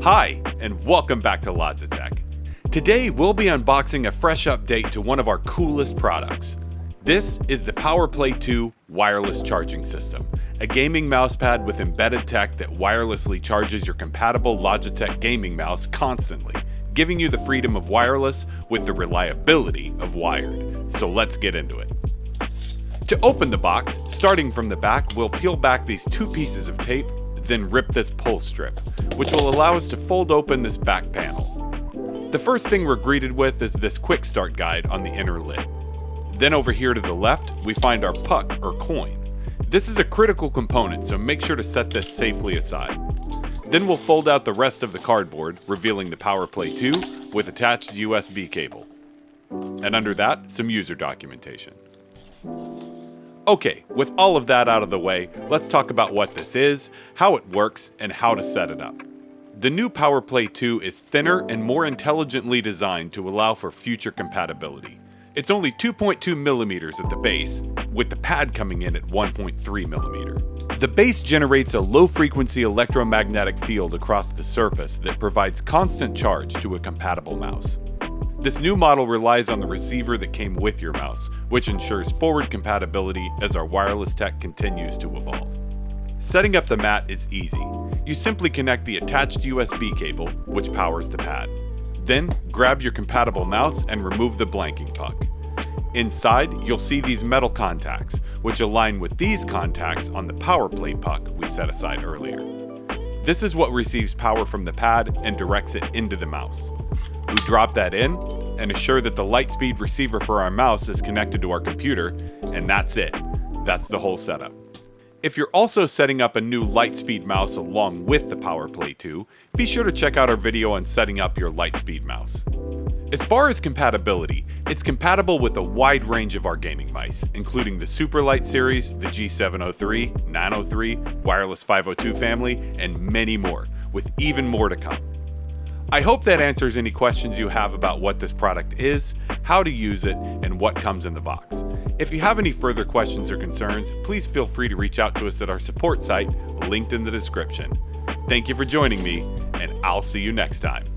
Hi, and welcome back to Logitech. Today we'll be unboxing a fresh update to one of our coolest products. This is the PowerPlay 2 wireless charging system, a gaming mousepad with embedded tech that wirelessly charges your compatible Logitech gaming mouse constantly, giving you the freedom of wireless with the reliability of wired. So let's get into it. To open the box, starting from the back, we'll peel back these two pieces of tape, then rip this pull strip, which will allow us to fold open this back panel. The first thing we're greeted with is this quick start guide on the inner lid. Then over here to the left, we find our puck or coin. This is a critical component, so make sure to set this safely aside. Then we'll fold out the rest of the cardboard, revealing the PowerPlay 2 with attached USB cable. And under that, some user documentation. Okay, with all of that out of the way, let's talk about what this is, how it works, and how to set it up. The new PowerPlay 2 is thinner and more intelligently designed to allow for future compatibility. It's only 2.2 millimeters at the base, with the pad coming in at 1.3 millimeter. The base generates a low-frequency electromagnetic field across the surface that provides constant charge to a compatible mouse. This new model relies on the receiver that came with your mouse, which ensures forward compatibility as our wireless tech continues to evolve. Setting up the mat is easy. You simply connect the attached USB cable, which powers the pad. Then, grab your compatible mouse and remove the blanking puck. Inside, you'll see these metal contacts, which align with these contacts on the PowerPlay puck we set aside earlier. This is what receives power from the pad and directs it into the mouse. We drop that in and assure that the Lightspeed receiver for our mouse is connected to our computer, and that's it. That's the whole setup. If you're also setting up a new Lightspeed mouse along with the PowerPlay 2, be sure to check out our video on setting up your Lightspeed mouse. As far as compatibility, it's compatible with a wide range of our gaming mice, including the Superlight series, the G703, Nano 3, Wireless 502 family, and many more, with even more to come. I hope that answers any questions you have about what this product is, how to use it, and what comes in the box. If you have any further questions or concerns, please feel free to reach out to us at our support site, linked in the description. Thank you for joining me, and I'll see you next time.